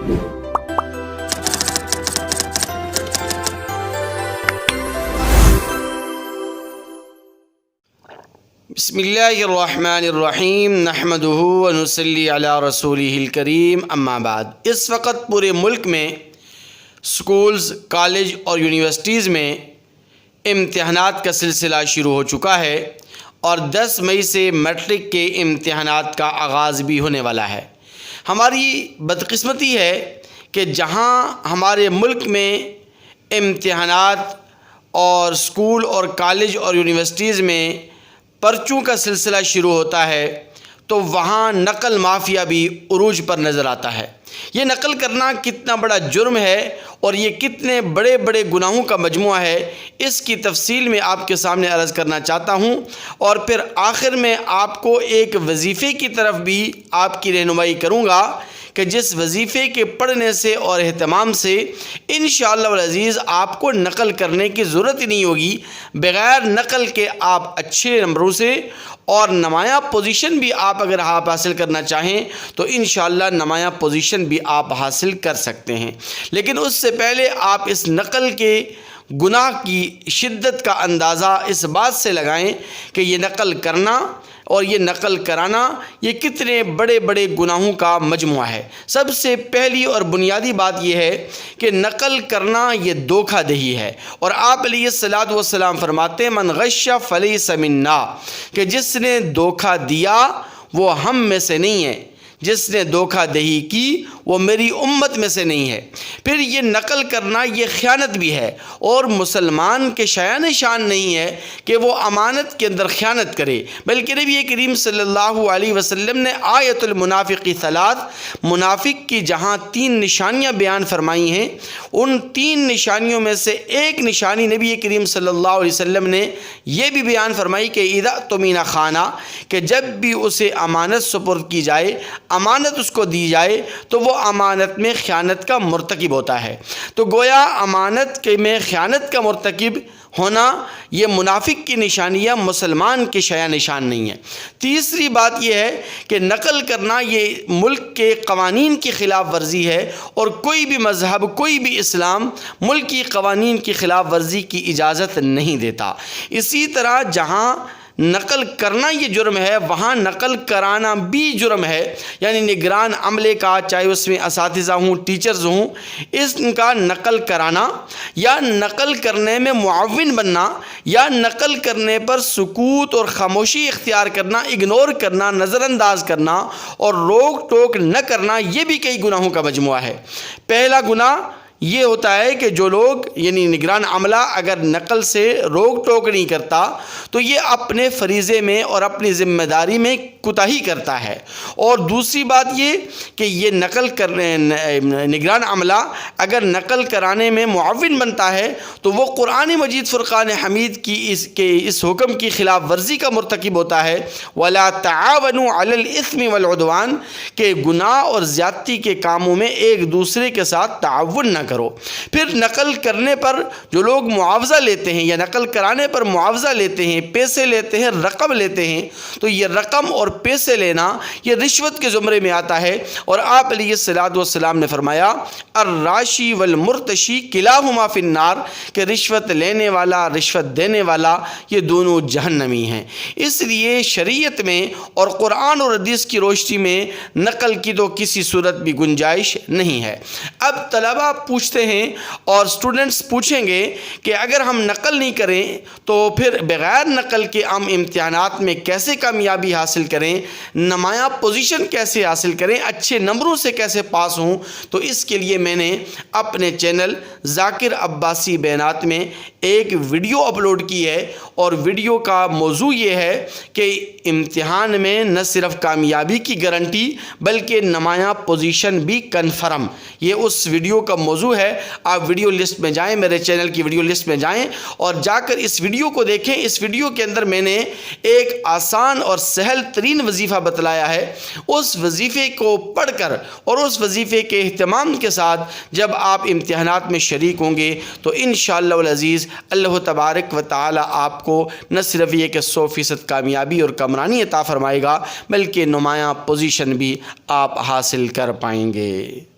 بسم اللہ الرحمن الرحیم نحمدہ ونصلی علی رسولہ الکریم اما بعد۔ اس وقت پورے ملک میں سکولز، کالج اور یونیورسٹیز میں امتحانات کا سلسلہ شروع ہو چکا ہے اور 10 مئی سے میٹرک کے امتحانات کا آغاز بھی ہونے والا ہے۔ ہماری بدقسمتی ہے کہ جہاں ہمارے ملک میں امتحانات اور سکول اور کالج اور یونیورسٹیز میں پرچوں کا سلسلہ شروع ہوتا ہے تو وہاں نقل مافیا بھی عروج پر نظر آتا ہے۔ یہ نقل کرنا کتنا بڑا جرم ہے اور یہ کتنے بڑے بڑے گناہوں کا مجموعہ ہے، اس کی تفصیل میں آپ کے سامنے عرض کرنا چاہتا ہوں، اور پھر آخر میں آپ کو ایک وظیفے کی طرف بھی آپ کی رہنمائی کروں گا کہ جس وظیفے کے پڑھنے سے اور اہتمام سے انشاءاللہ العزیز آپ کو نقل کرنے کی ضرورت ہی نہیں ہوگی۔ بغیر نقل کے آپ اچھے نمبروں سے اور نمایاں پوزیشن بھی اگر آپ حاصل کرنا چاہیں تو انشاءاللہ نمایاں پوزیشن بھی آپ حاصل کر سکتے ہیں۔ لیکن اس سے پہلے آپ اس نقل کے گناہ کی شدت کا اندازہ اس بات سے لگائیں کہ یہ نقل کرنا اور یہ نقل کرانا یہ کتنے بڑے بڑے گناہوں کا مجموعہ ہے۔ سب سے پہلی اور بنیادی بات یہ ہے کہ نقل کرنا یہ دھوکہ دہی ہے، اور آپ علیہ الصلوۃ والسلام فرماتے ہیں من غش فلیس منا، کہ جس نے دھوکہ دیا وہ ہم میں سے نہیں ہے، جس نے دھوکہ دہی کی وہ میری امت میں سے نہیں ہے۔ پھر یہ نقل کرنا یہ خیانت بھی ہے، اور مسلمان کے شایان شان نہیں ہے کہ وہ امانت کے اندر خیانت کرے، بلکہ نبی کریم صلی اللہ علیہ وسلم نے آیت المنافق ثلاث، منافق کی جہاں 3 نشانیاں بیان فرمائی ہیں، ان 3 نشانیوں میں سے ایک نشانی نبی کریم صلی اللہ علیہ وسلم نے یہ بھی بیان فرمائی کہ اذا اؤتمن خان، کہ جب بھی اسے امانت سپرد کی جائے، امانت اس کو دی جائے تو وہ امانت میں خیانت کا مرتکب ہوتا ہے۔ تو گویا امانت میں خیانت کا مرتکب ہونا یہ منافق کی نشانی ہے، مسلمان کے شایان نشان نہیں ہے۔ تیسری بات یہ ہے کہ نقل کرنا یہ ملک کے قوانین کی خلاف ورزی ہے، اور کوئی بھی مذہب، کوئی بھی اسلام ملکی قوانین کی خلاف ورزی کی اجازت نہیں دیتا۔ اسی طرح جہاں نقل کرنا یہ جرم ہے وہاں نقل کرانا بھی جرم ہے، یعنی نگران عملے کا، چاہے اس میں اساتذہ ہوں، ٹیچرز ہوں، اس کا نقل کرانا یا نقل کرنے میں معاون بننا یا نقل کرنے پر سکوت اور خاموشی اختیار کرنا، اگنور کرنا، نظر انداز کرنا اور روک ٹوک نہ کرنا، یہ بھی کئی گناہوں کا مجموعہ ہے۔ پہلا گناہ یہ ہوتا ہے کہ جو لوگ یعنی نگران عملہ اگر نقل سے روک ٹوک نہیں کرتا تو یہ اپنے فریضے میں اور اپنی ذمہ داری میں کوتاہی کرتا ہے۔ اور دوسری بات یہ کہ یہ نگران عملہ اگر نقل کرانے میں معاون بنتا ہے تو وہ قرآن مجید فرقان حمید کی اس حکم کی خلاف ورزی کا مرتکب ہوتا ہے، وَلَا تَعَاوَنُوا عَلَى الْإِثْمِ وَالْعُدْوَانِ، کہ گناہ اور زیادتی کے کاموں میں ایک دوسرے کے ساتھ تعاون نہ کرو۔ پھر نقل کرنے پر جو لوگ معاوضہ لیتے ہیں یا نقل کرانے پر معاوضہ لیتے ہیں، پیسے لیتے ہیں، رقم لیتے ہیں، تو یہ رقم اور پیسے لینا یہ رشوت کے زمرے میں آتا ہے، اور آپ علیہ الصلوۃ والسلام نے فرمایا الراشی والمرتشی کلاہما فی النار، کہ رشوت لینے والا، رشوت دینے والا، یہ دونوں جہنمی ہیں۔ اس لیے شریعت میں اور قرآن اور حدیث کی روشنی میں نقل کی تو کسی صورت بھی گنجائش نہیں ہے۔ اب طلبہ پوچھتے ہیں اور اسٹوڈنٹس پوچھیں گے کہ اگر ہم نقل نہیں کریں تو پھر بغیر نقل کے ہم امتحانات میں کیسے کامیابی حاصل کریں، نمایاں پوزیشن کیسے حاصل کریں، اچھے نمبروں سے کیسے پاس ہوں؟ تو اس کے لیے میں نے اپنے چینل ذاکر عباسی بیانات میں ایک ویڈیو اپلوڈ کی ہے، اور ویڈیو کا موضوع یہ ہے کہ امتحان میں نہ صرف کامیابی کی گارنٹی بلکہ نمایاں پوزیشن بھی کنفرم، یہ اس ویڈیو کا موضوع ہے۔ آپ ویڈیو لسٹ میں جائیں، میرے چینل کی ویڈیو لسٹ میں جائیں اور جا کر اس ویڈیو کو دیکھیں۔ اس ویڈیو کے اندر میں نے ایک آسان اور سہل ترین وظیفہ بتلایا ہے، اس وظیفے کو پڑھ کر اور اس وظیفے کے اہتمام کے ساتھ جب آپ امتحانات میں شریک ہوں گے تو انشاءاللہ العزیز اللہ تبارک و تعالی آپ کو نہ صرف یہ کہ 100% کامیابی اور کامرانی عطا فرمائے گا بلکہ نمایاں پوزیشن بھی آپ حاصل کر پائیں گے۔